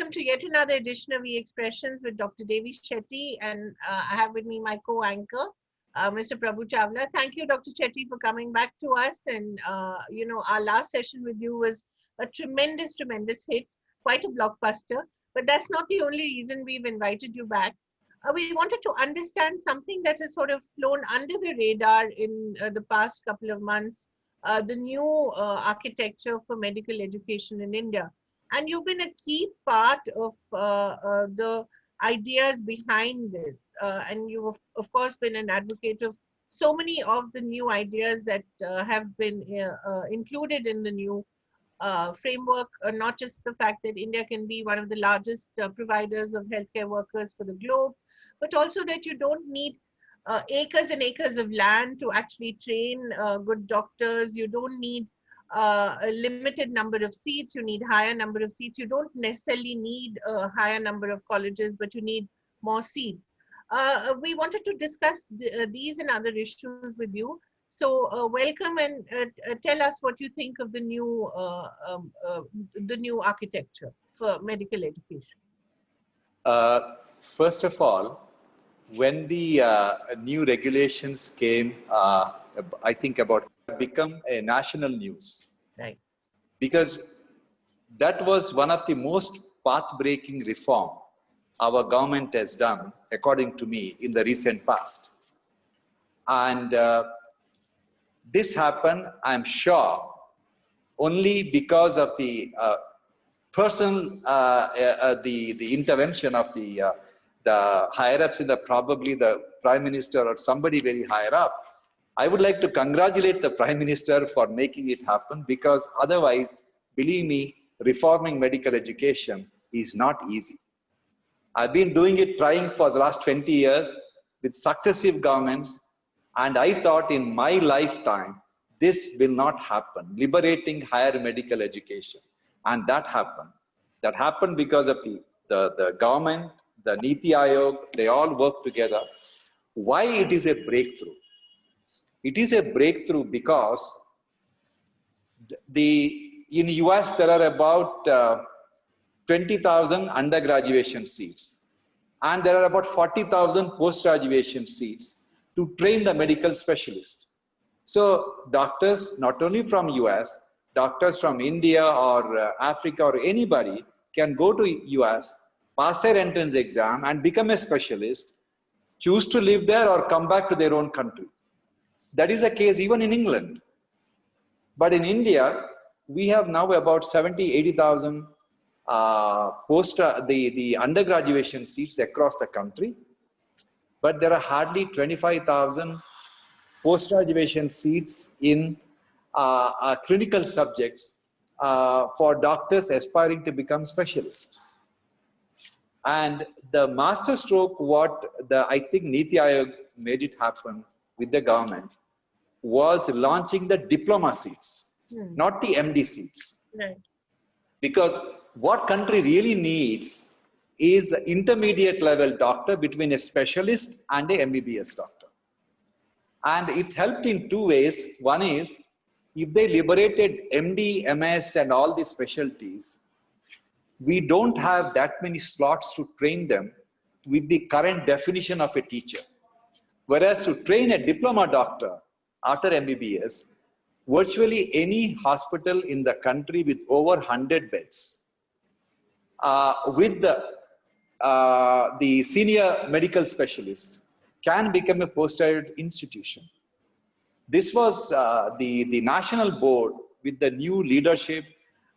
Welcome to yet another edition of E-Expressions with Dr. Devi Shetty, and I have with me my co-anchor, Mr. Prabhu Chawla. Thank you, Dr. Shetty, for coming back to us. And, our last session with you was a tremendous hit, quite a blockbuster. But that's not the only reason we've invited you back. We wanted to understand something that has sort of flown under the radar in the past couple of months, the new architecture for medical education in India. And you've been a key part of the ideas behind this. And you've, of course, been an advocate of so many of the new ideas that have been included in the new framework, not just the fact that India can be one of the largest providers of healthcare workers for the globe, but also that you don't need acres and acres of land to actually train good doctors. You don't need a limited number of seats, you need higher number of seats. You don't necessarily need a higher number of colleges, but you need more seats. We wanted to discuss these and other issues with you. So welcome, and tell us what you think of the new architecture for medical education. First of all, when the new regulations came, I think about become a national news. Right. Because that was one of the most path-breaking reform our government has done, according to me, in the recent past. And this happened, I'm sure, only because of the personal, the intervention of the higher-ups in probably the Prime Minister or somebody very higher up. I would like to congratulate the Prime Minister for making it happen, because otherwise, believe me, reforming medical education is not easy. I've been doing it, trying for the last 20 years with successive governments, and I thought in my lifetime, this will not happen, liberating higher medical education. And that happened. That happened because of the government, the Niti Aayog, they all work together. Why it is a breakthrough? It is a breakthrough because in US there are about 20,000 undergraduation seats, and there are about 40,000 post-graduation seats to train the medical specialists. So doctors, not only from US, doctors from India or Africa or anybody can go to US, pass their entrance exam and become a specialist, choose to live there or come back to their own country. That is the case even in England. But in India, we have now about 70, 80,000 the undergraduation seats across the country. But there are hardly 25,000 post-graduation seats in clinical subjects for doctors aspiring to become specialists. And the master stroke, what I think Niti Aayog made it happen with the government, was launching the diploma seats, not the MD seats. Right. Because what country really needs is an intermediate level doctor between a specialist and a MBBS doctor. And it helped in two ways. One is, if they liberated MD, MS and all these specialties, we don't have that many slots to train them with the current definition of a teacher. Whereas to train a diploma doctor after MBBS, virtually any hospital in the country with over 100 beds, with the senior medical specialist, can become a postgraduate institution. This was the national board with the new leadership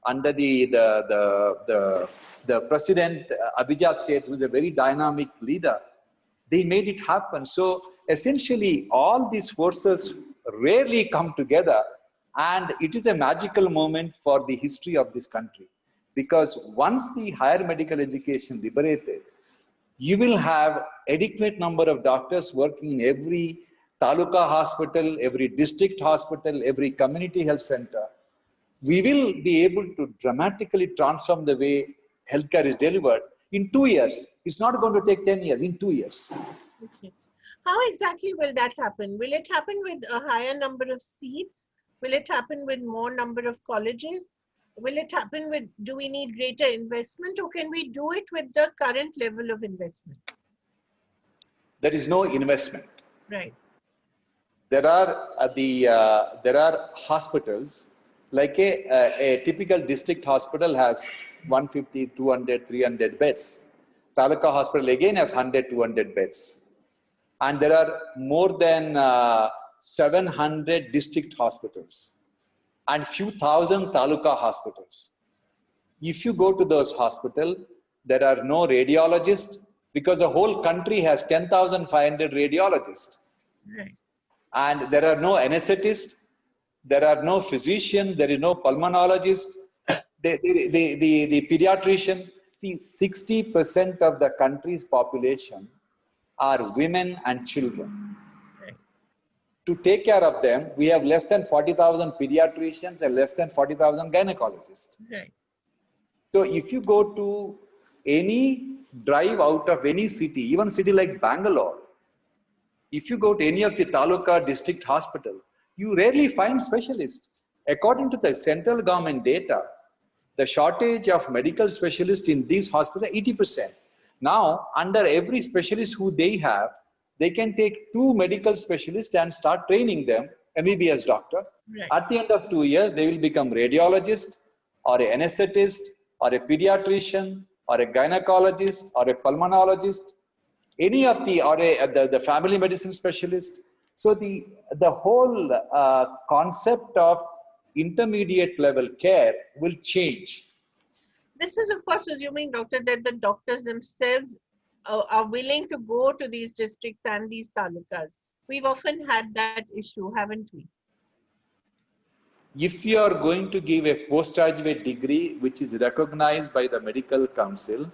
under the president, Abhijat Seth, who is a very dynamic leader. They made it happen. So essentially, all these forces rarely come together, and it is a magical moment for the history of this country. Because once the higher medical education liberated, you will have adequate number of doctors working in every taluka hospital, every district hospital, every community health center. We will be able to dramatically transform the way healthcare is delivered in 2 years. It's not going to take 10 years, in 2 years. Okay. How exactly will that happen? Will it happen with a higher number of seats? Will it happen with more number of colleges? will it happen with, do we need greater investment, or can we do it with the current level of investment? There is no investment. Right. There are hospitals, like a typical district hospital has 150, 200, 300 beds. Taluka hospital again has 100, 200 beds. And there are more than 700 district hospitals and few thousand taluka hospitals. If you go to those hospitals, there are no radiologists, because the whole country has 10,500 radiologists. Right. And there are no anesthetists, there are no physicians, there is no pulmonologist, the pediatrician. See, 60% of the country's population are women and children. Right. To take care of them, we have less than 40,000 pediatricians and less than 40,000 gynecologists. Right. So if you go to any drive out of any city, even city like Bangalore, if you go to any of the taluka district hospital, you rarely find specialists. According to the central government data, the shortage of medical specialists in these hospitals is 80%. Now, under every specialist who they have, they can take 2 medical specialists and start training them, MBBS doctor. Right. At the end of 2 years, they will become radiologist or an anesthetist or a pediatrician or a gynecologist or a pulmonologist, any of the, or the family medicine specialist. So the whole concept of intermediate level care will change. This is, of course, assuming, doctor, that the doctors themselves are willing to go to these districts and these talukas. We've often had that issue, haven't we? If you are going to give a postgraduate degree which is recognized by the medical council,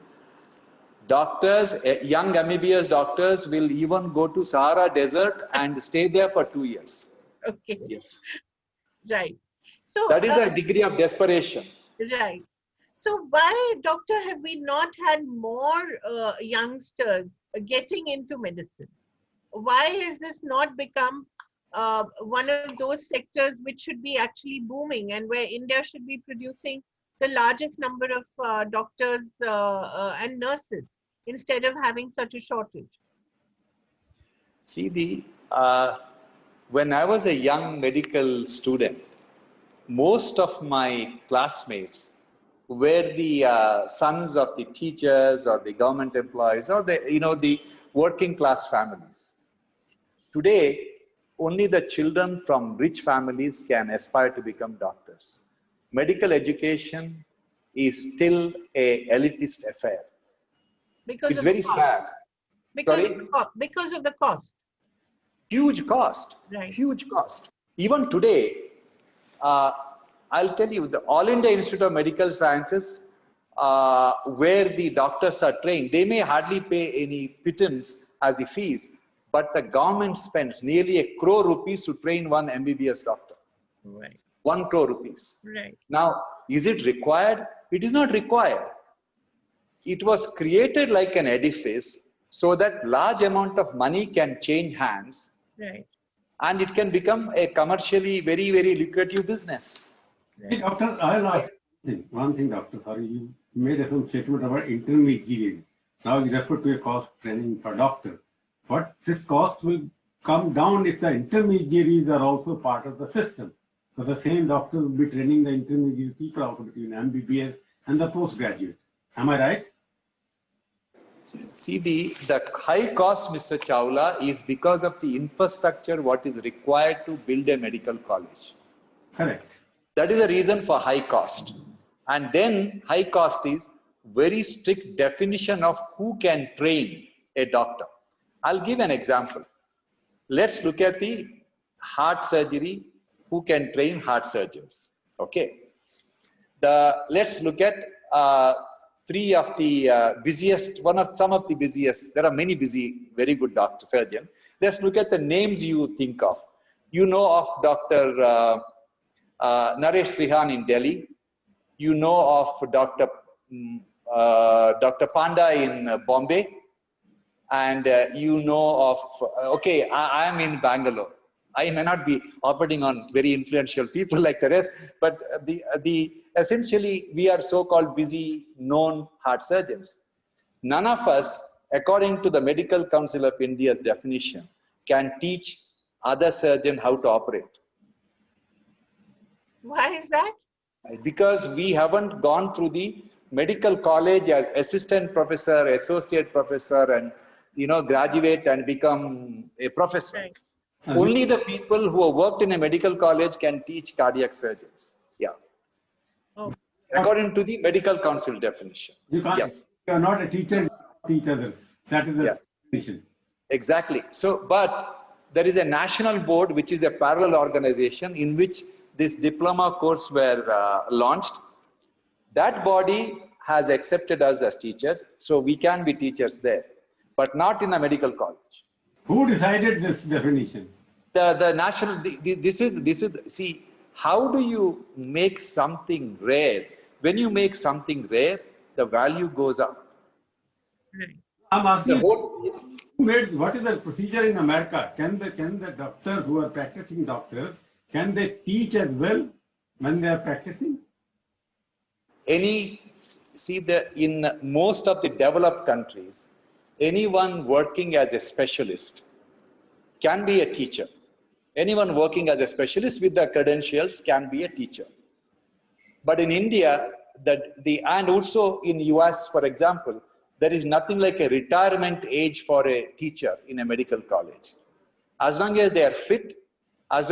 doctors, young MBBS doctors will even go to Sahara Desert and stay there for 2 years. Okay. Yes. Right. So that is a degree of desperation. Right. So why, doctor, have we not had more youngsters getting into medicine? Why has this not become one of those sectors which should be actually booming, and where India should be producing the largest number of doctors and nurses, instead of having such a shortage? See, when I was a young medical student, most of my classmates were the sons of the teachers or the government employees or the working class families. Today, only the children from rich families can aspire to become doctors. Medical education is still a elitist affair. Because it's of very the cost. sad. Because of the cost. Huge cost. Right. Huge cost. Even today, I'll tell you, the All India Institute of Medical Sciences, where the doctors are trained, they may hardly pay any pittance as a fees, but the government spends nearly 1 crore rupees to train one MBBS doctor. Right. 1 crore rupees. Right. Now, is it required? It is not required. It was created like an edifice so that large amount of money can change hands. Right. And it can become a commercially very, very lucrative business. Hey, doctor, I'll ask one thing, doctor. Sorry, you made some statement about intermediaries. Now you refer to a cost training for doctor. But this cost will come down if the intermediaries are also part of the system. Because the same doctor will be training the intermediate people also between MBBS and the postgraduate. Am I right? See, the high cost, Mr. Chawla, is because of the infrastructure what is required to build a medical college. Correct. That is the reason for high cost. And then high cost is very strict definition of who can train a doctor. I'll give an example. Let's look at the heart surgery, who can train heart surgeons. Okay. Let's look at three of the busiest, some of the busiest. There are many busy, very good doctor surgeons. Let's look at the names you think of. You know of Dr. Naresh Trihan in Delhi. You know of Dr. Panda in Bombay. And you know of, okay, I am in Bangalore. I may not be operating on very influential people like the rest, but essentially we are so-called busy, known heart surgeons. None of us, according to the Medical Council of India's definition, can teach other surgeon how to operate. Why is that? Because we haven't gone through the medical college as assistant professor, associate professor, and graduate and become a professor. Right. Only the people who have worked in a medical college can teach cardiac surgeons. Yeah. Oh. According to the medical council definition. You can't, Yes. you are not a teacher, you teach others. That is the Yeah. definition. Exactly. So, but there is a national board, which is a parallel organization in which this diploma course were launched. That body has accepted us as teachers, so we can be teachers there, but not in a medical college. Who decided this definition? The national, this is, see, how do you make something rare? When you make something rare, the value goes up. Right. I'm The asking, whole, what is the procedure in America? Can the doctors who are practicing doctors, can they teach as well when they are practicing? in most of the developed countries, anyone working as a specialist can be a teacher. Anyone working as a specialist with the credentials can be a teacher. But in India, and also in US, for example, there is nothing like a retirement age for a teacher in a medical college. As long as they are fit, as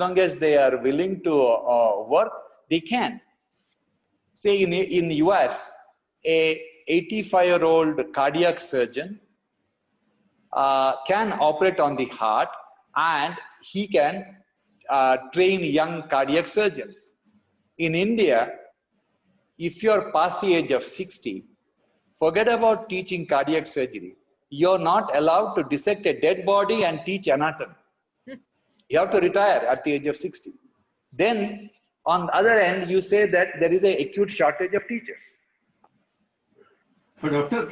long as they are willing to work, they can. Say in US, a 85-year-old cardiac surgeon can operate on the heart, and he can train young cardiac surgeons. In India, if you're past the age of 60, forget about teaching cardiac surgery. You're not allowed to dissect a dead body and teach anatomy. You have to retire at the age of 60. Then, on the other end, you say that there is an acute shortage of teachers. But doctor,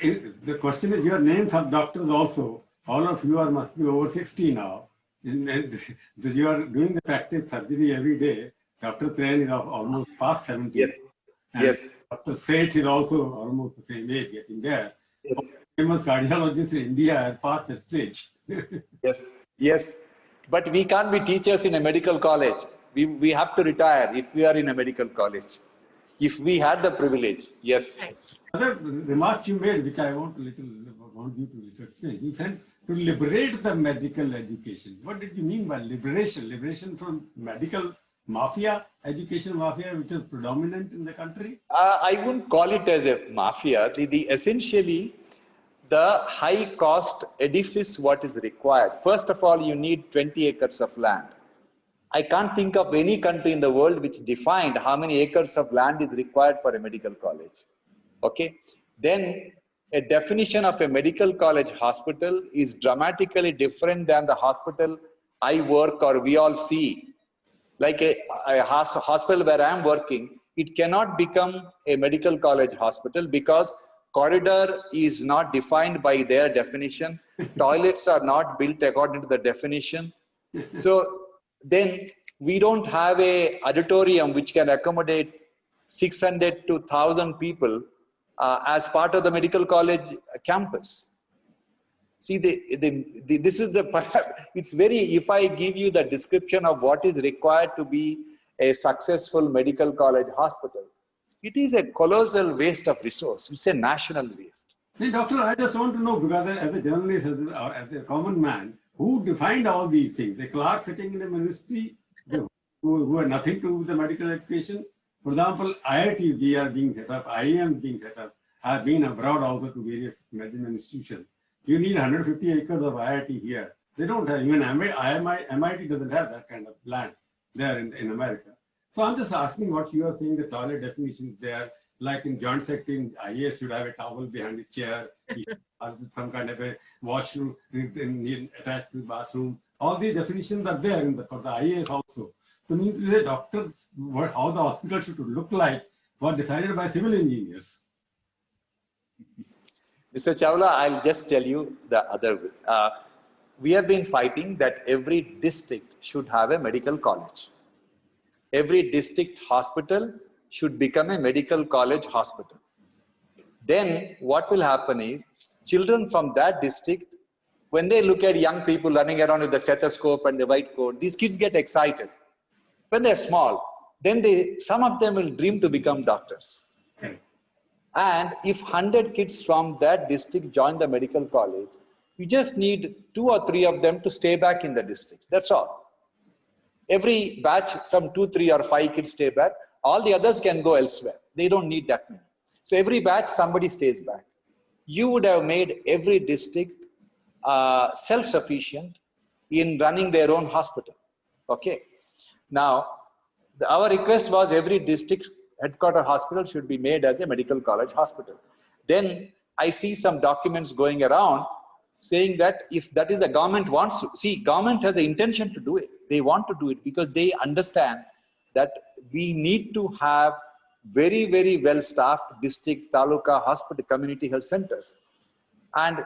the question is, your names are doctors also. All of you must be over 60 now. And you are doing the practice surgery every day. Dr. Tren is almost past 70. Yes. And Yes. Dr. Seth is also almost the same age, getting there. Yes. Famous cardiologists in India have passed that stage. Yes. Yes. But we can't be teachers in a medical college. We have to retire if we are in a medical college. If we had the privilege, yes. Right. Other remark you made, which I want you to explain. You said to liberate the medical education. What did you mean by liberation? Liberation from medical mafia, education mafia, which is predominant in the country? I wouldn't call it as a mafia. Essentially, the high cost edifice, what is required. First of all, you need 20 acres of land. I can't think of any country in the world which defined how many acres of land is required for a medical college. Okay. Then a definition of a medical college hospital is dramatically different than the hospital I work or we all see. Like a hospital where I am working, it cannot become a medical college hospital because corridor is not defined by their definition. Toilets are not built according to the definition. So then we don't have a auditorium which can accommodate 600 to 1,000 people as part of the medical college campus. See, this is it's very, if I give you the description of what is required to be a successful medical college hospital, it is a colossal waste of resource. It's a national waste. Hey, doctor, I just want to know, because as a journalist, as a common man, who defined all these things? The clerk sitting in a ministry who had nothing to do with the medical education? For example, IIT are being set up, IIM being set up. I have been abroad also to various medical institutions. You need 150 acres of IIT here. They don't have, even MIT doesn't have that kind of land there in America. So I'm just asking what you are saying, the toilet definitions there, like in joint secretary in IAS should have a towel behind the chair, some kind of a washroom attached to the bathroom. All these definitions are there for the IAS also. So means the doctors, how the hospital should look like was decided by civil engineers. Mr. Chawla, I'll just tell you the other way. We have been fighting that every district should have a medical college. Every district hospital should become a medical college hospital. Then what will happen is children from that district, when they look at young people running around with the stethoscope and the white coat, these kids get excited. When they're small, then some of them will dream to become doctors. And if 100 kids from that district join the medical college, you just need 2 or 3 of them to stay back in the district. That's all. Every batch, some 2, 3 or 5 kids stay back. All the others can go elsewhere. They don't need that many. So every batch, somebody stays back. You would have made every district self-sufficient in running their own hospital. Okay. Now, our request was every district headquarter hospital should be made as a medical college hospital. Then I see some documents going around saying that if that is the government wants to, see, government has the intention to do it. They want to do it because they understand that we need to have very, very well staffed district, taluka, hospital, community health centers. And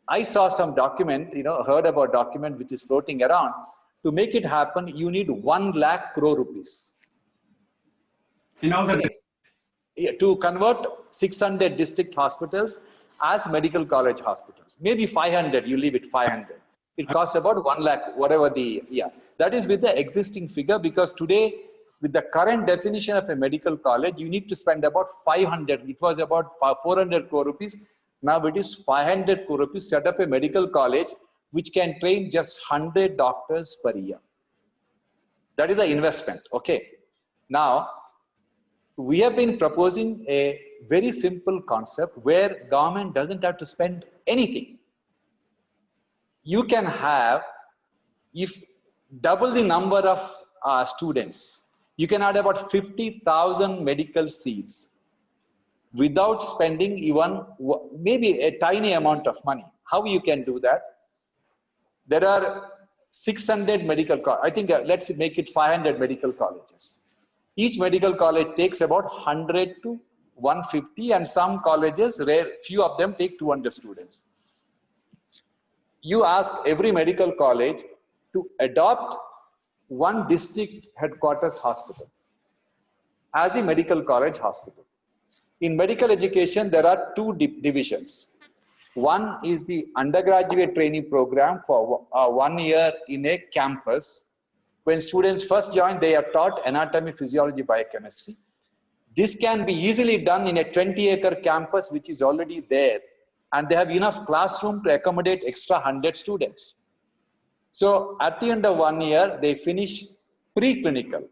I saw some document, heard about document which is floating around. To make it happen, you need 1 lakh crore rupees. To convert 600 district hospitals as medical college hospitals. Maybe 500, you leave it 500. It costs about 1 lakh, whatever that is with the existing figure, because today, with the current definition of a medical college, you need to spend about 500. It was about 400 crore rupees. Now it is 500 crore rupees, set up a medical college which can train just 100 doctors per year. That is the investment. Okay. Now, we have been proposing a very simple concept where government doesn't have to spend anything. You can have, if double the number of students, you can add about 50,000 medical seats without spending even maybe a tiny amount of money. How you can do that? There are 600 medical colleges. I think let's make it 500 medical colleges. Each medical college takes about 100 to 150, and some colleges, few of them take 200 students. You ask every medical college to adopt one district headquarters hospital as a medical college hospital. In medical education, there are 2 divisions. One is the undergraduate training program for 1 year in a campus. When students first join, they are taught anatomy, physiology, biochemistry. This can be easily done in a 20-acre campus, which is already there. And they have enough classroom to accommodate extra 100 students. So at the end of 1 year, they finish preclinical.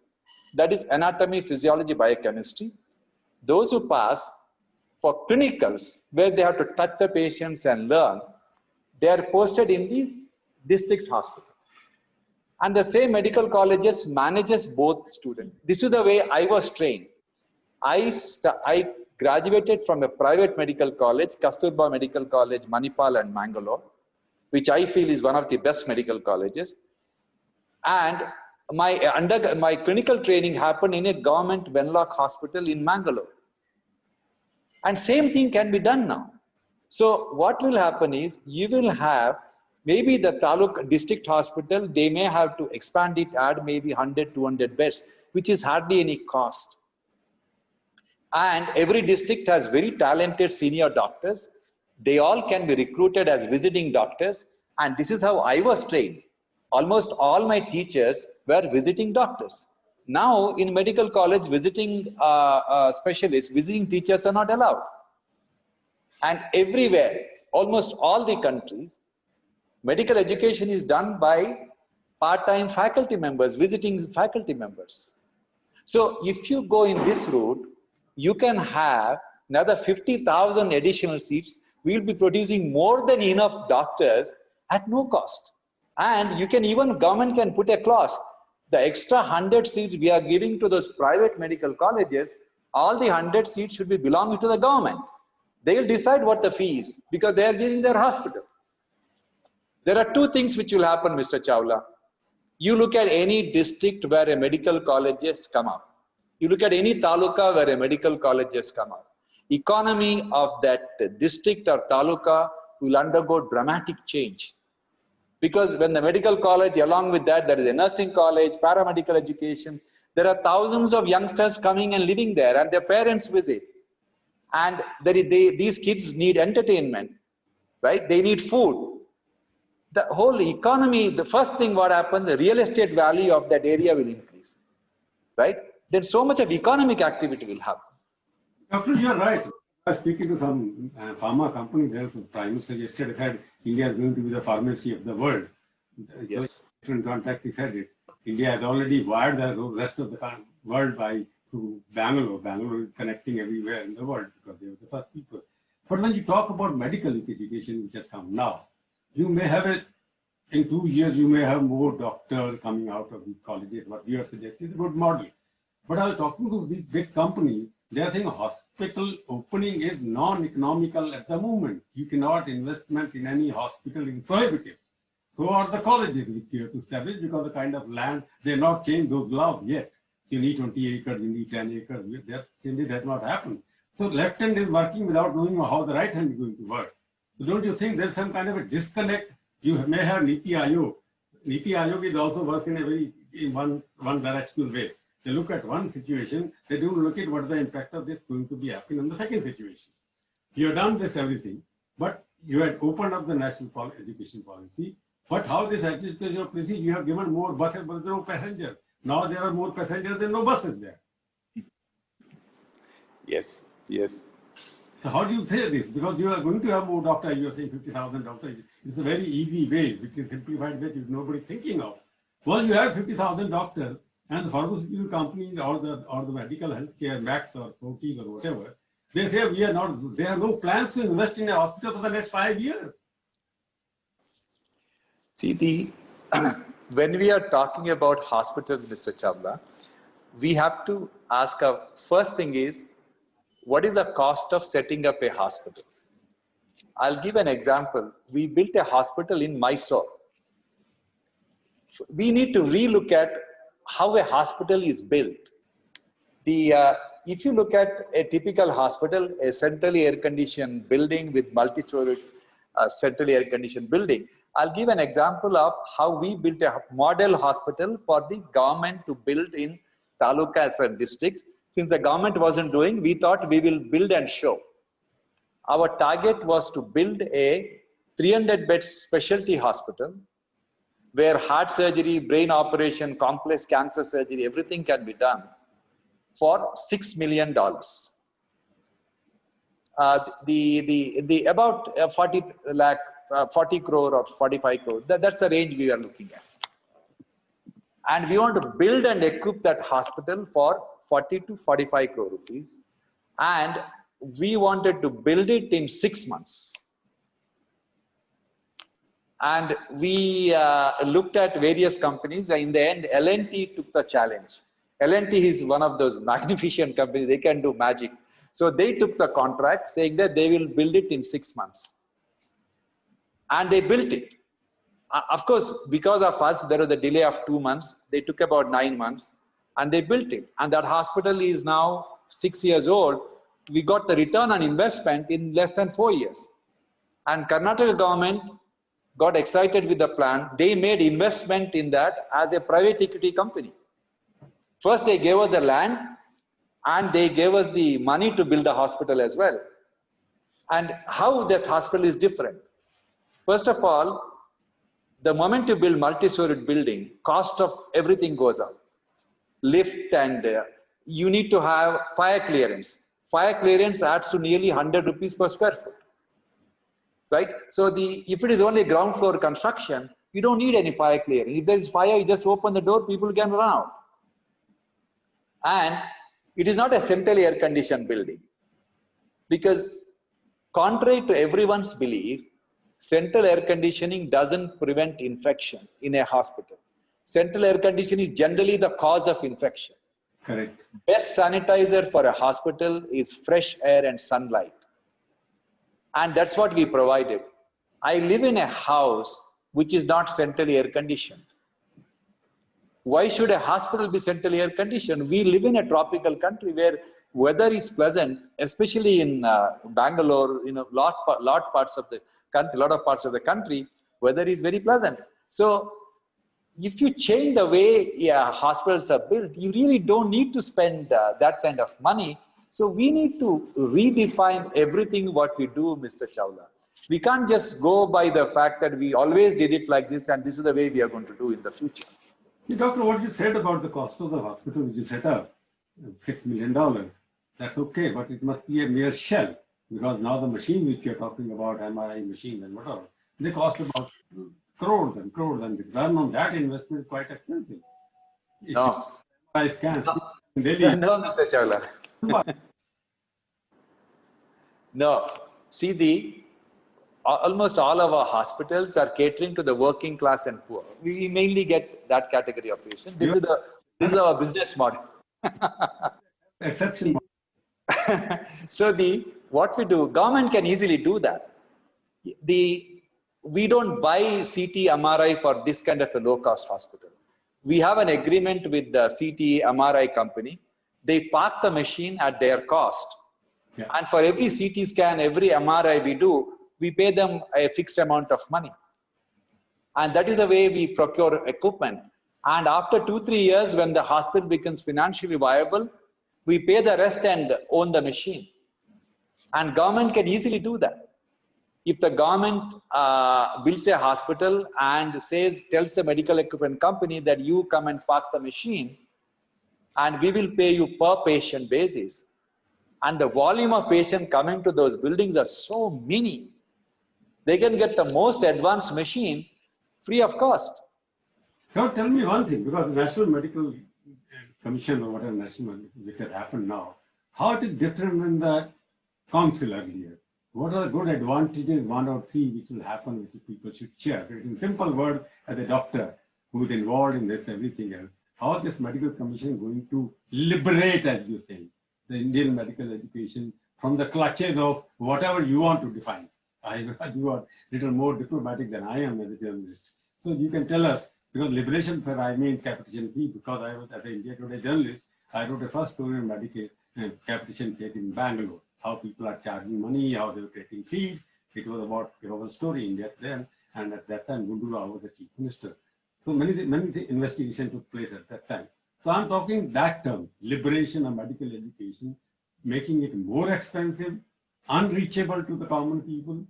That is anatomy, physiology, biochemistry. Those who pass for clinicals, where they have to touch the patients and learn, they are posted in the district hospital. And the same medical colleges manages both students. This is the way I was trained. I graduated from a private medical college, Kasturba Medical College, Manipal and Mangalore, which I feel is one of the best medical colleges. And my clinical training happened in a government Venlock hospital in Mangalore. And same thing can be done now. So what will happen is you will have maybe the Taluk district hospital, they may have to expand it, add maybe 100, 200 beds, which is hardly any cost. And every district has very talented senior doctors. They all can be recruited as visiting doctors. And this is how I was trained. Almost all my teachers were visiting doctors. Now in medical college, visiting specialists, visiting teachers are not allowed. And everywhere, almost all the countries, medical education is done by part-time faculty members, visiting faculty members. So if you go in this route, you can have another 50,000 additional seats. We will be producing more than enough doctors at no cost. And you can even, government can put a clause. The extra 100 seats we are giving to those private medical colleges, all the 100 seats should be belonging to the government. They will decide what the fee is because they are giving their hospital. There are 2 things which will happen, Mr. Chawla. You look at any district where a medical college has come up. You look at any taluka where a medical college has come up. Economy of that district or taluka will undergo dramatic change. Because when the medical college, along with that, there is a nursing college, paramedical education, There are thousands of youngsters coming and living there, and their parents visit. And these kids need entertainment, right? They need food. The whole economy, the first thing what happens, the real estate value of that area will increase, right? Then so much of economic activity will happen. Doctor, you're right. I was speaking to some pharma company. There's a prime minister yesterday said India is going to be the pharmacy of the world. Yes. Different contact, he said it. India has already wired the rest of the world through Bangalore. Bangalore is connecting everywhere in the world because they were the first people. But when you talk about medical education, which has come now, you may have it in 2 years, you may have more doctors coming out of these colleges. What you are suggesting is a good model. But I was talking to these big companies. They are saying hospital opening is non-economical at the moment. You cannot investment in any hospital in prohibitive. So are the colleges which you have to establish because the kind of land, they have not changed those laws yet. You need 20 acres, you need 10 acres. That changes has not happened. So left hand is working without knowing how the right hand is going to work. So don't you think there's some kind of a disconnect? You may have Niti Aayog. Niti Aayog is also works in a very one directional way. They look at one situation, they don't look at what the impact of this is going to be happening on the second situation. You have done this everything, but you had opened up the national education policy. But how this education policy, you have given more buses, but there are no passengers. Now there are more passengers than no buses there. Yes, yes. So how do you say this? Because you are going to have more doctors, you are saying 50,000 doctors. It's a very easy way, which is simplified way which nobody thinking of. Well, you have 50,000 doctors, and the pharmaceutical companies or the medical healthcare, Max or Fortis or whatever, they say we are not, they have no plans to invest in a hospital for the next 5 years. See, when we are talking about hospitals, Mr. Chawla, we have to ask our first thing is, what is the cost of setting up a hospital? I'll give an example. We built a hospital in Mysore. We need to relook at how a hospital is built. If you look at a typical hospital, a centrally air-conditioned building with multi-story centrally air-conditioned building, I'll give an example of how we built a model hospital for the government to build in talukas and districts. Since the government wasn't doing, we thought we will build and show. Our target was to build a 300-bed specialty hospital where heart surgery, brain operation, complex cancer surgery, everything can be done for $6 million. About 40 crore or 45 crore, that's the range we are looking at. And we want to build and equip that hospital for 40 to 45 crore rupees. And we wanted to build it in 6 months. And we looked at various companies. In the end, L&T took the challenge. L&T is one of those magnificent companies. They can do magic. So they took the contract saying that they will build it in 6 months. And they built it. Of course, because of us, there was a delay of 2 months. They took about 9 months and they built it. And that hospital is now 6 years old. We got the return on investment in less than 4 years. And Karnataka government got excited with the plan. They made investment in that as a private equity company. First, they gave us the land and they gave us the money to build the hospital as well. And how that hospital is different. First of all, the moment you build multi-storied building, cost of everything goes up. Lift and you need to have fire clearance. Fire clearance adds to nearly 100 rupees per square foot. Right? So if it is only ground floor construction, you don't need any fire clearance. If there is fire, you just open the door, people can run out. And it is not a centrally air-conditioned building. Because contrary to everyone's belief, central air conditioning doesn't prevent infection in a hospital. Central air conditioning is generally the cause of infection. Correct. Best sanitizer for a hospital is fresh air and sunlight. And that's what we provided. I live in a house which is not centrally air conditioned. Why should a hospital be centrally air conditioned? We live in a tropical country where weather is pleasant, especially in Bangalore, lot of parts of the country, weather is very pleasant. So if you change the way hospitals are built, you really don't need to spend that kind of money. So we need to redefine everything what we do, Mr. Chawla. We can't just go by the fact that we always did it like this and this is the way we are going to do in the future. Doctor, what you said about the cost of the hospital which you set up, $6 million, that's okay, but it must be a mere shell, because now the machine which you're talking about, MRI machines and whatever, they cost about crores and crores, and the return on that investment is quite expensive. No. MRI scans, No, Mr. Chawla. No. See, almost all of our hospitals are catering to the working class and poor. We mainly get that category of patients. This is our business model. Exception. So what we do, government can easily do that. We don't buy CT MRI for this kind of a low-cost hospital. We have an agreement with the CT MRI company. They park the machine at their cost. Yeah. And for every CT scan, every MRI we do, we pay them a fixed amount of money. And that is the way we procure equipment. And after 2-3 years, when the hospital becomes financially viable, we pay the rest and own the machine. And government can easily do that. If the government builds a hospital and tells the medical equipment company that you come and park the machine and we will pay you per patient basis, and the volume of patients coming to those buildings are so many, they can get the most advanced machine free of cost. Now tell me one thing, because the National Medical Commission or whatever national which has happened now, how it is different than the council earlier? What are the good advantages, 1 or 3, which will happen, which people should share? In simple words, as a doctor who is involved in this, everything else, how is this medical commission going to liberate, as you say, the Indian medical education from the clutches of whatever you want to define? You are a little more diplomatic than I am as a journalist. So you can tell us, because liberation for I mean capitation fee, because I was as an India Today journalist, I wrote a first story on medical capitation case in Bangalore, how people are charging money, how they were creating fees. It was about a story in that then, and at that time Gundula was the chief minister. So many investigations took place at that time. So I'm talking that term, liberation of medical education, making it more expensive, unreachable to the common people.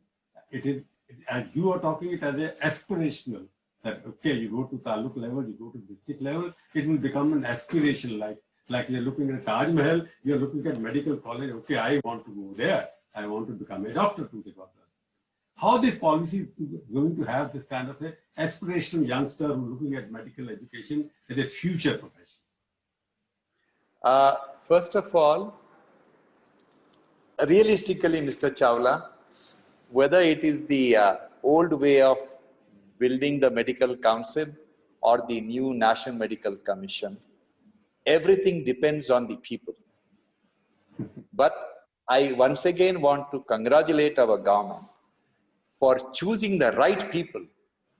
It is, as you are talking it as an aspirational, that okay, you go to taluk level, you go to district level, it will become an aspiration, like you're looking at Taj Mahal, you're looking at medical college, okay, I want to go there, I want to become a doctor to the doctor. How this policy is going to have this kind of a aspirational youngster who looking at medical education as a future profession? First of all, realistically, Mr. Chawla, whether it is the old way of building the medical council or the new National Medical Commission, everything depends on the people. But I once again want to congratulate our government for choosing the right people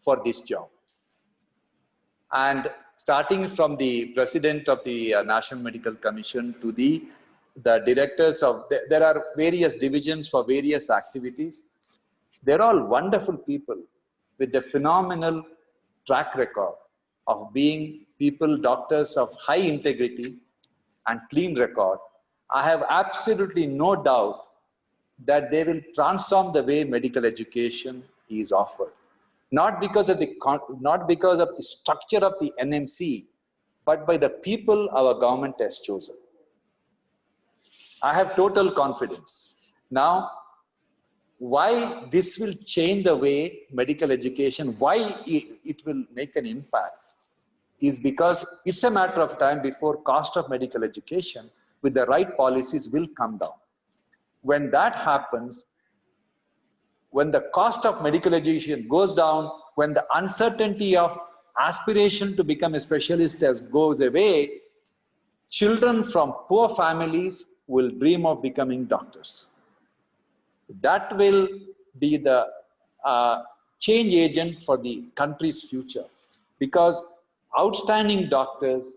for this job. And starting from the president of the National Medical Commission to the directors of, there are various divisions for various activities. They're all wonderful people with a phenomenal track record of being people, doctors of high integrity and clean record. I have absolutely no doubt that they will transform the way medical education is offered. Not because of the structure of the NMC, but by the people our government has chosen. I have total confidence. Now, why this will change the way medical education, why it will make an impact, is because it's a matter of time before cost of medical education with the right policies will come down. When that happens, when the cost of medical education goes down, when the uncertainty of aspiration to become a specialist goes away, children from poor families will dream of becoming doctors. That will be the change agent for the country's future, because outstanding doctors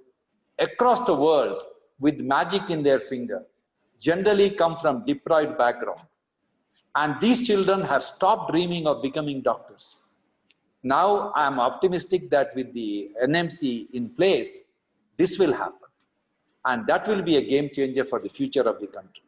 across the world with magic in their finger generally come from deprived background. And these children have stopped dreaming of becoming doctors. Now I'm optimistic that with the NMC in place, this will happen. And that will be a game changer for the future of the country.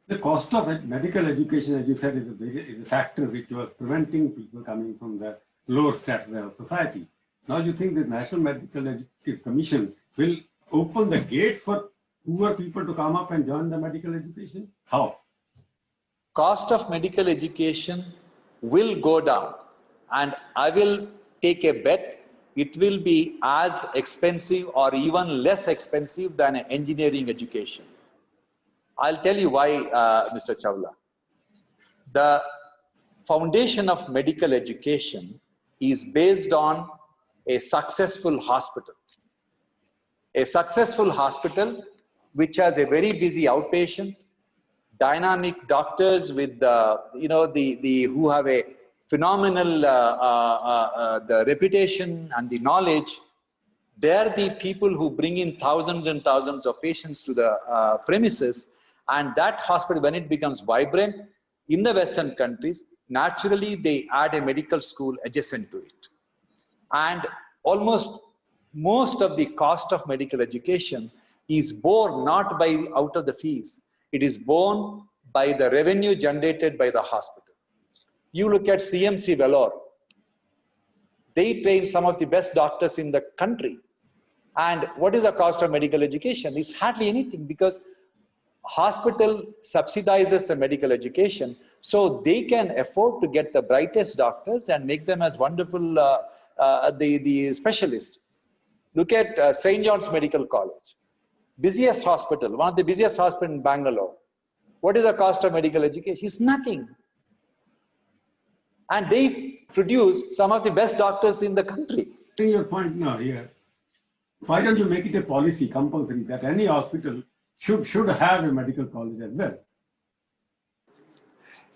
The cost of medical education, as you said, is a factor which was preventing people coming from the lower status of society. Now you think the National Medical Education Commission will open the gates for poor people to come up and join the medical education? How? Cost of medical education will go down, and I will take a bet it will be as expensive or even less expensive than an engineering education. I'll tell you why, Mr. Chawla. The foundation of medical education is based on a successful hospital. A successful hospital which has a very busy outpatient, dynamic doctors with who have a phenomenal the reputation and the knowledge. They're the people who bring in thousands and thousands of patients to the premises, and that hospital, when it becomes vibrant in the Western countries, naturally they add a medical school adjacent to it. And almost most of the cost of medical education is borne not by out of the fees, it is borne by the revenue generated by the hospital. You look at CMC Vellore, they train some of the best doctors in the country. And what is the cost of medical education? It's hardly anything, because hospital subsidizes the medical education, so they can afford to get the brightest doctors and make them as wonderful the specialists. Look at St. John's Medical College, busiest hospital, one of the busiest hospitals in Bangalore. What is the cost of medical education? It's nothing. And they produce some of the best doctors in the country. Your point now here, why don't you make it a policy compulsory that any hospital should have a medical college as well?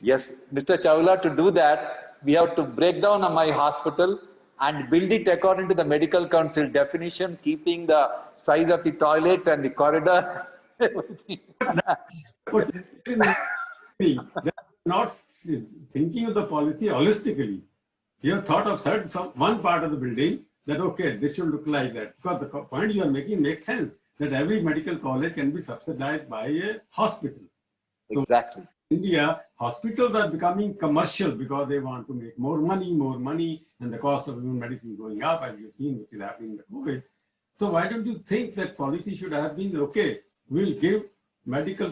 Yes, Mr. Chawla, to do that, we have to break down my hospital and build it according to the medical council definition, keeping the size of the toilet and the corridor. They're not thinking of the policy holistically. You have thought of one part of the building that, okay, this should look like that. Because the point you are making makes sense, that every medical college can be subsidized by a hospital. Exactly. So in India, hospitals are becoming commercial because they want to make more money, and the cost of human medicine going up, as you've seen, which is happening in the COVID. So why don't you think that policy should have been, okay, we'll give medical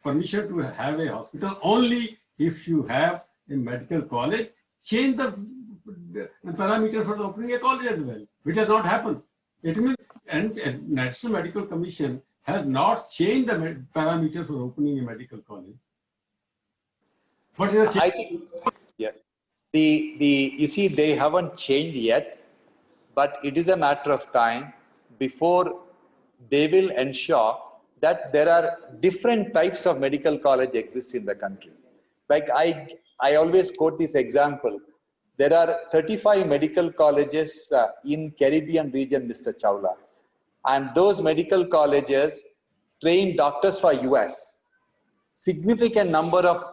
permission to have a hospital only if you have a medical college, change the parameter for opening a college as well, which has not happened. It means, and National Medical Commission has not changed the parameter for opening a medical college. What is the change? I think, yeah, you see, they haven't changed yet, but it is a matter of time before they will ensure that there are different types of medical college exist in the country. Like I always quote this example. There are 35 medical colleges in Caribbean region, Mr. Chawla. And those medical colleges train doctors for US. Significant number of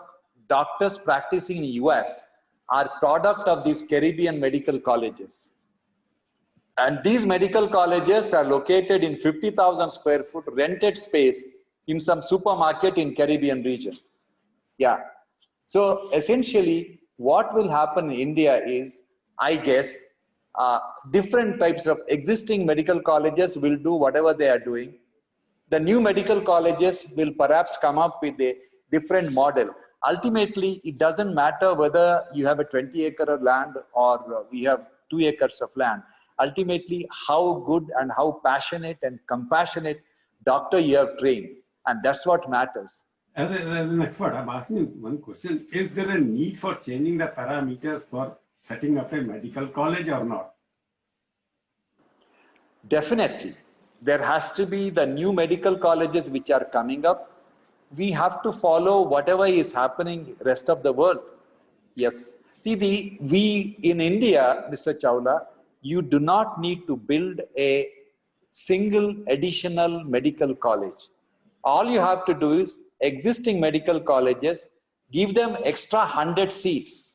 doctors practicing in US are product of these Caribbean medical colleges. And these medical colleges are located in 50,000 square foot rented space in some supermarket in Caribbean region. Yeah. So essentially, what will happen in India is, I guess, different types of existing medical colleges will do whatever they are doing. The new medical colleges will perhaps come up with a different model. Ultimately, it doesn't matter whether you have a 20-acre of land or we have 2 acres of land. Ultimately, how good and how passionate and compassionate doctor you have trained. And that's what matters. As an expert, I'm asking you one question. Is there a need for changing the parameters for setting up a medical college or not? Definitely. There has to be the new medical colleges which are coming up. We have to follow whatever is happening rest of the world. Yes. See, we in India, Mr. Chawla, you do not need to build a single additional medical college. All you have to do is existing medical colleges, give them extra 100 seats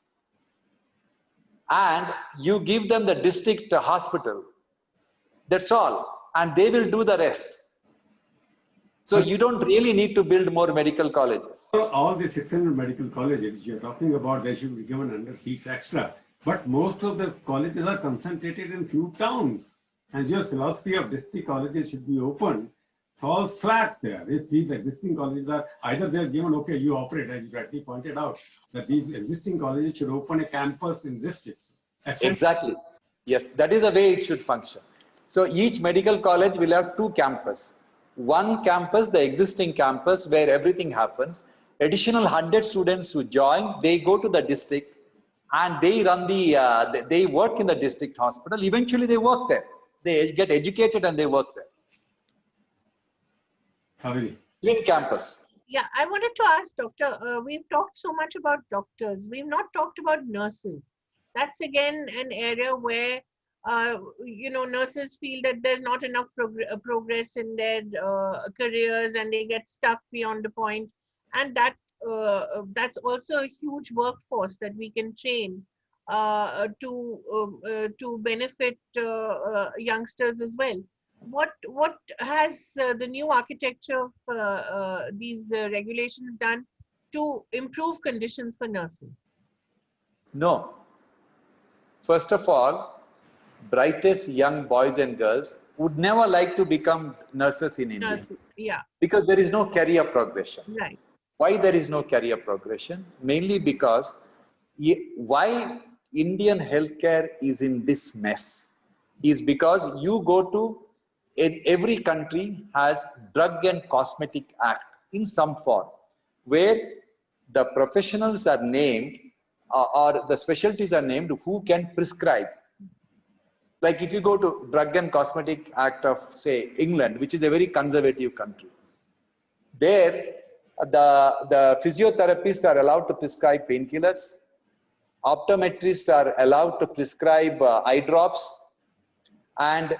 and you give them the district hospital. That's all. And they will do the rest. So you don't really need to build more medical colleges. All the 600 medical colleges you're talking about, they should be given 100 seats extra. But most of the colleges are concentrated in few towns. And your philosophy of district colleges should be open falls flat there. If these existing colleges are, either they're given, okay, you operate, as you rightly pointed out, that these existing colleges should open a campus in districts. Exactly. Yes, that is the way it should function. So each medical college will have 2 campuses. One campus, the existing campus where everything happens. Additional 100 students who join, they go to the district and they run the, they work in the district hospital. Eventually they work there. They get educated and they work there. Twin campus. Yeah, I wanted to ask, Doctor, we've talked so much about doctors. We've not talked about nurses. That's again an area where, you know, nurses feel that there's not enough progress in their careers and they get stuck beyond the point. And that that's also a huge workforce that we can train to benefit youngsters as well. What has the new architecture of these regulations done to improve conditions for nurses? No. First of all, brightest young boys and girls would never like to become nurses in India. Nurses, yeah. Because there is no career progression. Right. Why there is no career progression? Mainly because why Indian healthcare is in this mess is because you go to, every country has Drug and Cosmetic Act in some form, where the professionals are named or the specialties are named who can prescribe. Like if you go to Drug and Cosmetic Act of, say, England, which is a very conservative country, there the physiotherapists are allowed to prescribe painkillers, optometrists are allowed to prescribe eye drops, and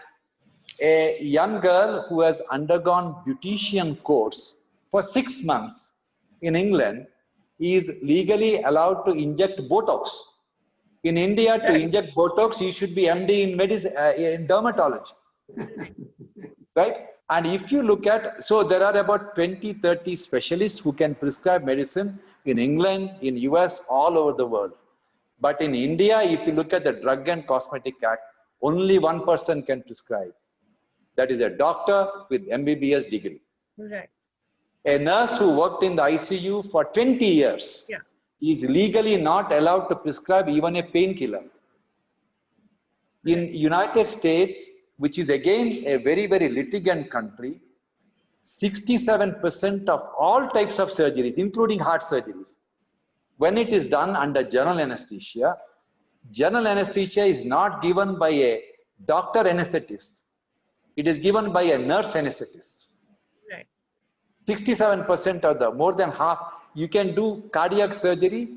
a young girl who has undergone beautician course for 6 months in England is legally allowed to inject Botox. In India, to inject Botox, you should be MD in medicine, in dermatology, right? And if you look at, so there are about 20-30 specialists who can prescribe medicine in England, in US, all over the world. But in India, if you look at the Drug and Cosmetic Act, only one person can prescribe. That is a doctor with MBBS degree. Right. A nurse who worked in the ICU for 20 years is legally not allowed to prescribe even a painkiller. In United States, which is again a very, very litigant country, 67% of all types of surgeries, including heart surgeries, when it is done under general anesthesia is not given by a doctor anesthetist. It is given by a nurse anesthetist. Right. 67% of the, more than half, you can do cardiac surgery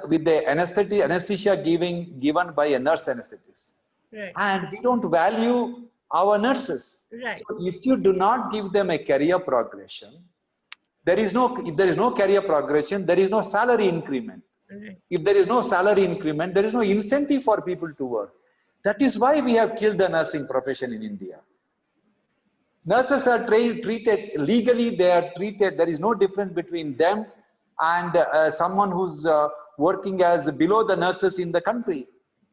with the anesthesia given by a nurse anesthetist. Right. And we don't value our nurses. Right. So if you do not give them a career progression, if there is no career progression, there is no salary increment. Right. If there is no salary increment, there is no incentive for people to work. That is why we have killed the nursing profession in India. Nurses are treated legally, they are treated, there is no difference between them and someone who's working as below the nurses in the country.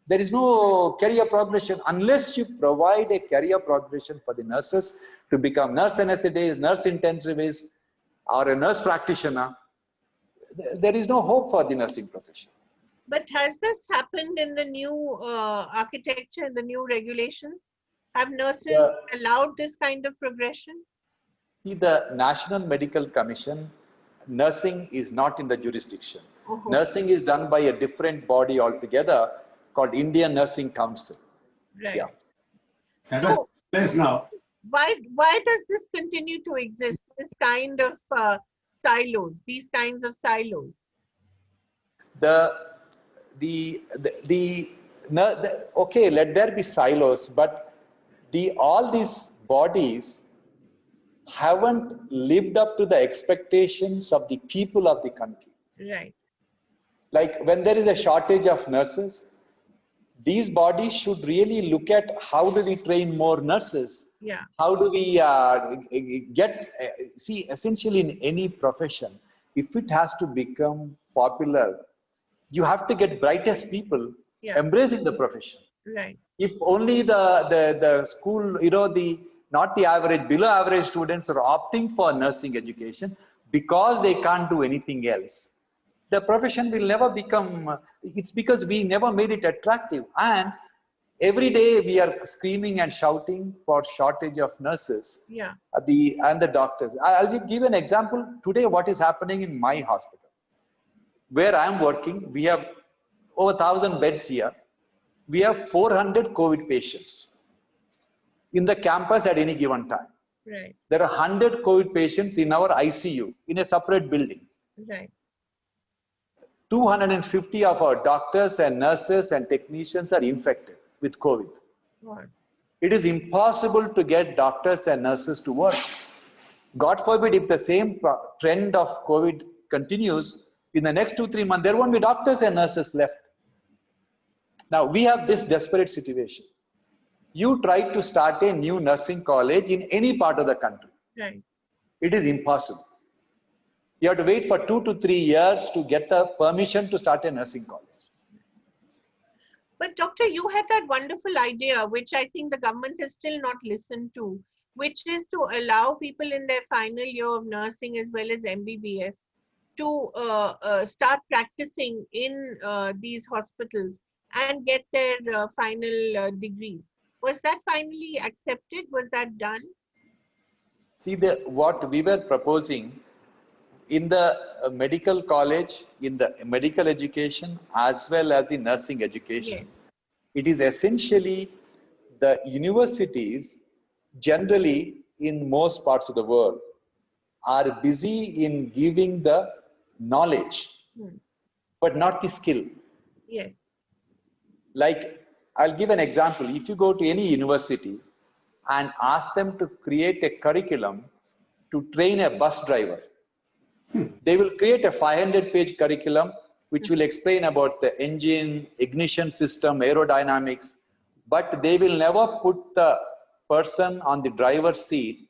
There is no career progression unless you provide a career progression for the nurses to become nurse anesthetists, nurse intensivists, or a nurse practitioner. There is no hope for the nursing profession. But has this happened in the new architecture, the new regulations? Have nurses allowed this kind of progression? See, the National Medical Commission, nursing is not in the jurisdiction. Nursing is done by a different body altogether called Indian Nursing Council. Right. Yeah. So, now. Why does this continue to exist, this kind of silos, these kinds of silos? Okay, let there be silos, but all these bodies haven't lived up to the expectations of the people of the country. Right. Like when there is a shortage of nurses, these bodies should really look at how do we train more nurses? Yeah. How do we see, essentially in any profession, if it has to become popular, you have to get brightest people embracing the profession. Right. If only the school, not the average, below average students are opting for nursing education because they can't do anything else, the profession will never become, it's because we never made it attractive. And every day we are screaming and shouting for shortage of nurses. Yeah. And the doctors. I'll give an example today what is happening in my hospital. Where I am working, we have over 1,000 beds here. We have 400 COVID patients in the campus at any given time. Right. There are 100 COVID patients in our ICU in a separate building. Right. 250 of our doctors and nurses and technicians are infected with COVID. What? It is impossible to get doctors and nurses to work. God forbid, if the same trend of COVID continues, in the next 2-3 months, there won't be doctors and nurses left. Now, we have this desperate situation. You try to start a new nursing college in any part of the country. Right. It is impossible. You have to wait for 2 to 3 years to get the permission to start a nursing college. But doctor, you had that wonderful idea, which I think the government has still not listened to, which is to allow people in their final year of nursing as well as MBBS to start practicing in these hospitals and get their final degrees. Was that finally accepted? Was that done? See, what we were proposing in the medical college, in the medical education, as well as the nursing education, it is essentially the universities generally in most parts of the world are busy in giving the knowledge, but not the skill. Yes. Like, I'll give an example. If you go to any university and ask them to create a curriculum to train a bus driver, they will create a 500-page curriculum which will explain about the engine, ignition system, aerodynamics, but they will never put the person on the driver's seat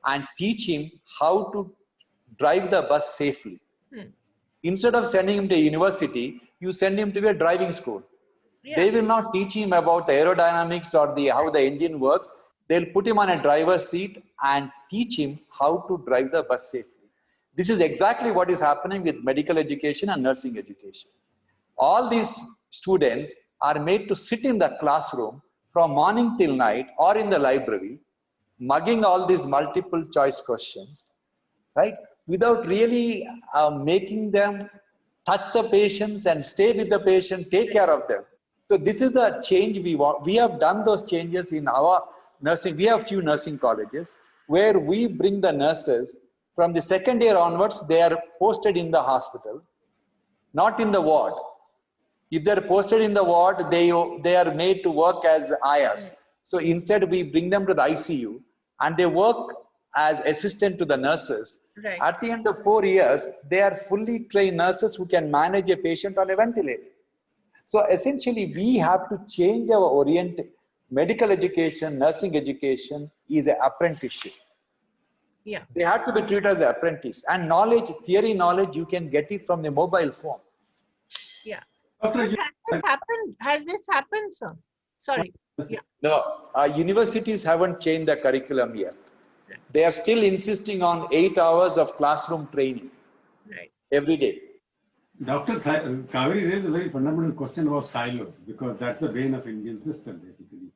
and teach him how to drive the bus safely. Instead of sending him to a university, you send him to a driving school. They will not teach him about the aerodynamics or how the engine works. They'll put him on a driver's seat and teach him how to drive the bus safely. This is exactly what is happening with medical education and nursing education. All these students are made to sit in the classroom from morning till night or in the library, mugging all these multiple choice questions, right? Without really making them touch the patients and stay with the patient, take care of them. So this is the change we want. We have done those changes in our nursing. We have few nursing colleges where we bring the nurses from the second year onwards. They are posted in the hospital, not in the ward. If they're posted in the ward, they are made to work as IRs. So instead we bring them to the ICU and they work as assistant to the nurses. Right. At the end of 4 years, they are fully trained nurses who can manage a patient on a ventilator. So essentially, we have to change our medical education, nursing education is an apprenticeship. Yeah. They have to be treated as an apprentice. And knowledge, theory knowledge, you can get it from the mobile phone. Yeah. Doctor, Has this happened, sir? Sorry. Yeah. No, universities haven't changed the curriculum yet. Right. They are still insisting on 8 hours of classroom training every day. Dr. Kaveri raised a very fundamental question about silos, because that's the bane of Indian system, basically.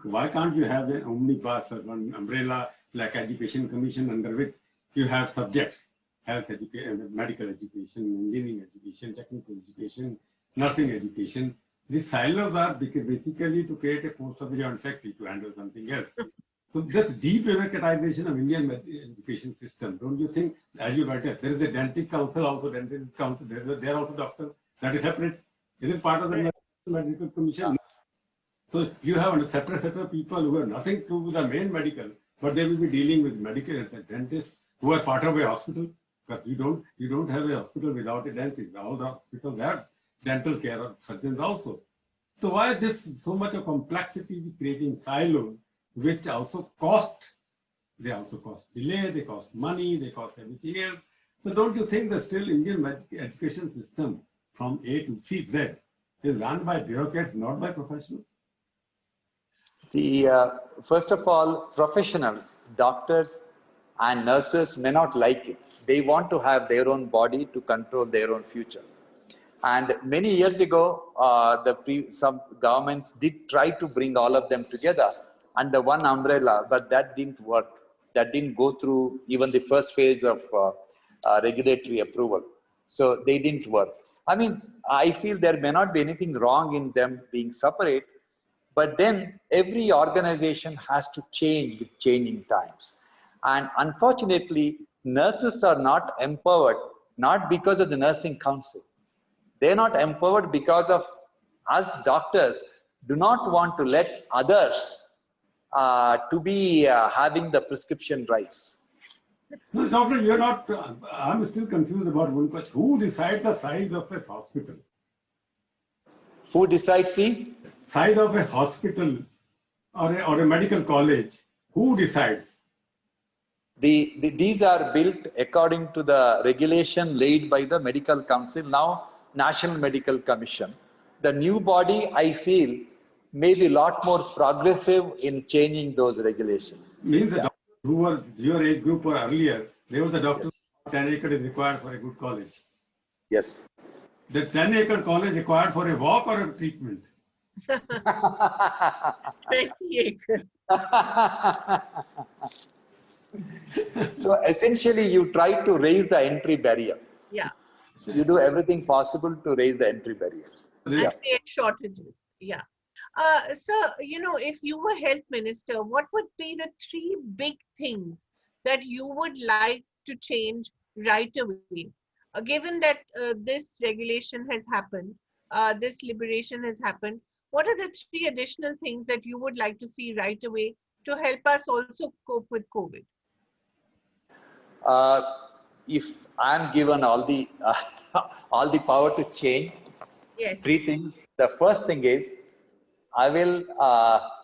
Why can't you have an omnibus or one umbrella like Education Commission under which you have subjects, health education, medical education, engineering education, technical education, nursing education. These silos are basically to create a post of a joint secretary to handle something else. So this deep bureaucratization of Indian education system, don't you think, as you write it, there is a dental council also, dental council, there are also doctors, that is separate. Is it part of the medical commission? So you have a separate set of people who have nothing to do with the main medical, but they will be dealing with medical dentists who are part of a hospital. But you don't have a hospital without a dentist. All the hospitals have dental care or surgeons also. So why this so much of complexity creating silos, which also cost, they also cost delay, they cost money, they cost everything else. So don't you think that still Indian education system from A to Z is run by bureaucrats, not by professionals? First of all, professionals, doctors and nurses may not like it. They want to have their own body to control their own future. And many years ago, some governments did try to bring all of them together under one umbrella, but that didn't work. That didn't go through even the first phase of regulatory approval. So they didn't work. I mean, I feel there may not be anything wrong in them being separate, but then every organization has to change with changing times. And unfortunately, nurses are not empowered, not because of the nursing council. They're not empowered because of us doctors do not want to let others to be having the prescription rights. No, doctor, you're not, I'm still confused about one question. Who decides the size of a hospital? Who decides the Size of a hospital or a medical college? Who decides? These are built according to the regulation laid by the Medical Council, now National Medical Commission. The new body, I feel, may be a lot more progressive in changing those regulations. Means the doctors who were your age group or earlier, there was a doctor Yes. 10 acres is required for a good college. Yes. The 10-acre college required for a walk or a treatment? 20 acres. So essentially, you try to raise the entry barrier. Yeah. You do everything possible to raise the entry barrier. And create shortages. Yeah. So, if you were health minister, what would be the 3 big things that you would like to change right away? Given that this regulation has happened, this liberation has happened, what are the 3 additional things that you would like to see right away to help us also cope with COVID? If I'm given all the all the power to change, Yes. 3 things. The first thing is I will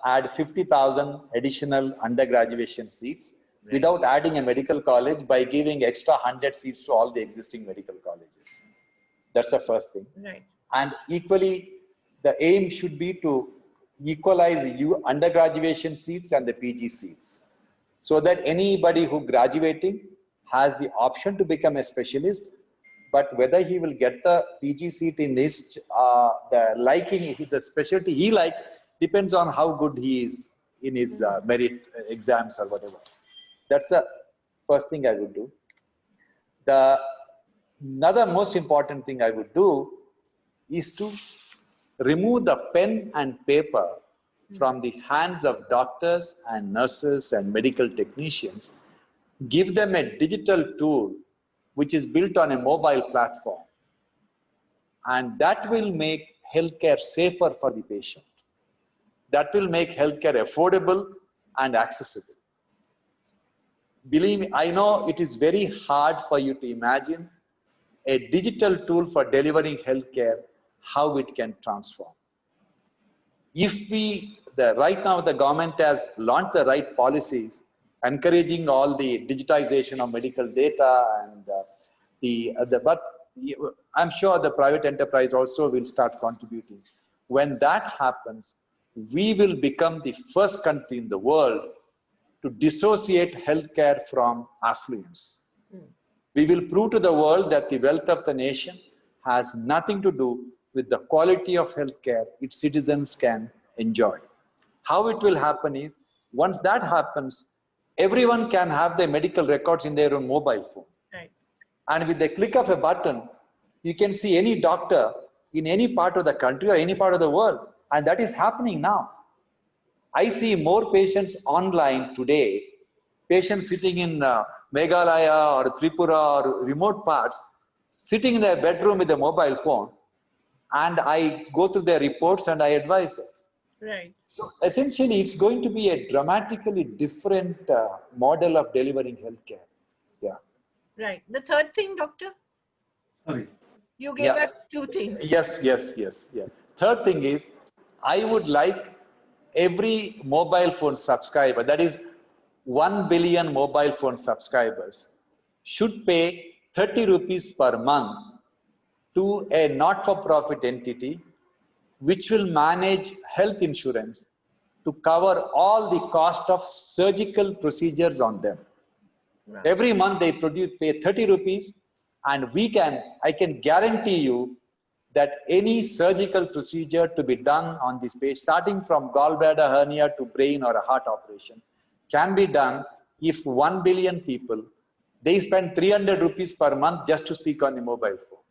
add 50,000 additional undergraduation seats without adding a medical college by giving extra 100 seats to all the existing medical colleges. That's the first thing. Right. And equally, the aim should be to equalize undergraduation seats and the PG seats, so that anybody who graduating has the option to become a specialist, but whether he will get the PG seat in his the specialty he likes depends on how good he is in his merit exams or whatever. That's the first thing I would do. Another most important thing I would do is to remove the pen and paper from the hands of doctors and nurses and medical technicians. Give them a digital tool which is built on a mobile platform, and that will make healthcare safer for the patient. That will make healthcare affordable and accessible. Believe me, I know it is very hard for you to imagine a digital tool for delivering healthcare, how it can transform. If right now the government has launched the right policies, encouraging all the digitization of medical data and but I'm sure the private enterprise also will start contributing. When that happens, we will become the first country in the world to dissociate healthcare from affluence. We will prove to the world that the wealth of the nation has nothing to do with the quality of healthcare its citizens can enjoy. How it will happen is, once that happens, everyone can have their medical records in their own mobile phone. Right. And with the click of a button, you can see any doctor in any part of the country or any part of the world. And that is happening now. I see more patients online today, patients sitting in Meghalaya or Tripura or remote parts, sitting in their bedroom with a mobile phone, and I go through their reports and I advise them. Right. So essentially, it's going to be a dramatically different model of delivering healthcare. Yeah. Right. The third thing, doctor? Sorry. You gave us 2 things. Yes. Yeah. Third thing is, I would like every mobile phone subscriber, that is 1 billion mobile phone subscribers, should pay 30 rupees per month to a not-for-profit entity which will manage health insurance to cover all the cost of surgical procedures on them. Right. Every month they pay 30 rupees, and I can guarantee you that any surgical procedure to be done on this page, starting from gallbladder hernia to brain or a heart operation, can be done if 1 billion people, they spend 300 rupees per month just to speak on the mobile phone.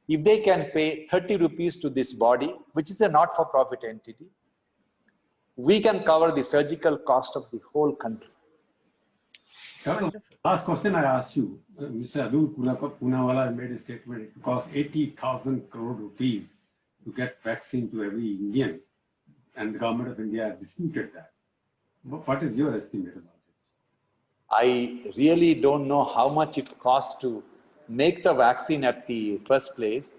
If they can pay 30 rupees to this body, which is a not-for-profit entity, we can cover the surgical cost of the whole country. Wonderful. Last question I asked you, Mr. Adur Poonawalla made a statement, it costs 80,000 crore rupees to get vaccine to every Indian, and the government of India disputed that. What is your estimate about it? I really don't know how much it costs to make the vaccine at the first place.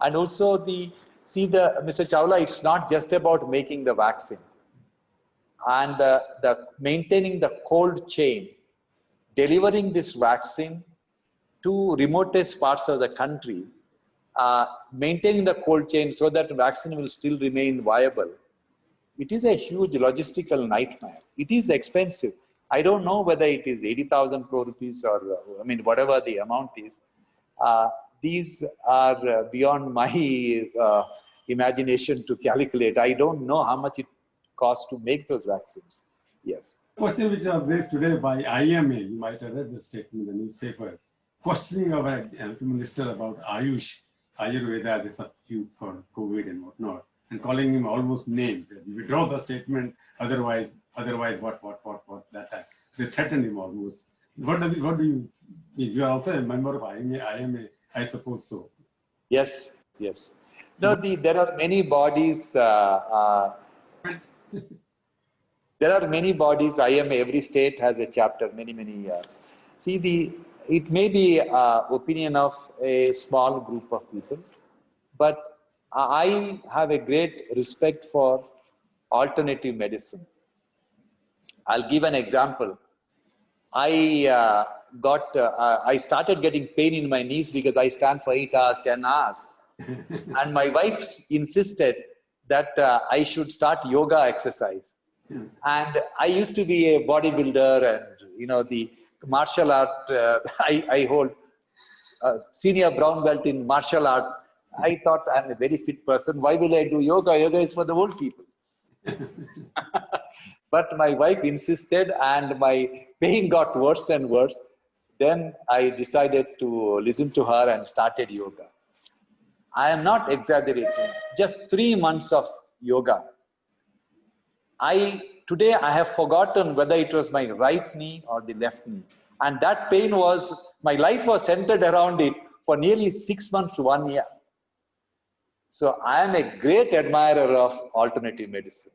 And also Mr. Chawla, it's not just about making the vaccine. And the maintaining the cold chain, delivering this vaccine to remotest parts of the country, maintaining the cold chain so that the vaccine will still remain viable. It is a huge logistical nightmare. It is expensive. I don't know whether it is 80,000 crore rupees or, whatever the amount is. These are beyond my imagination to calculate. I don't know how much it costs to make those vaccines. Yes. Question which was raised today by IMA, you might have read the statement in the newspaper, questioning our health minister about Ayurveda as a substitute for COVID and whatnot, and calling him almost names. You withdraw the statement, otherwise what that time. They threatened him almost. What do you mean? You are also a member of IMA, I suppose so. Yes. No, there are many bodies. There are many bodies. IMA, every state has a chapter. Many. It may be opinion of a small group of people, but I have a great respect for alternative medicine. I'll give an example. I started getting pain in my knees because I stand for 8 hours, 10 hours. And my wife insisted that I should start yoga exercise. And I used to be a bodybuilder and, the martial art, I hold senior brown belt in martial art. I thought I'm a very fit person. Why will I do yoga? Yoga is for the old people. But my wife insisted and my pain got worse and worse. Then I decided to listen to her and started yoga. I am not exaggerating. Just 3 months of yoga. Today I have forgotten whether it was my right knee or the left knee. And that pain my life was centered around it for nearly 6 months, 1 year. So I am a great admirer of alternative medicine.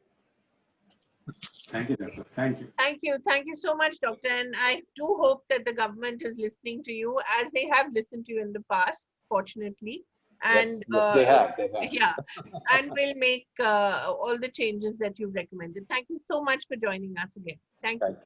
Thank you, Doctor. Thank you. Thank you so much, Doctor. And I do hope that the government is listening to you as they have listened to you in the past, fortunately. And yes, they have. Yeah, and we'll make all the changes that you've recommended. Thank you so much for joining us again. Thank you.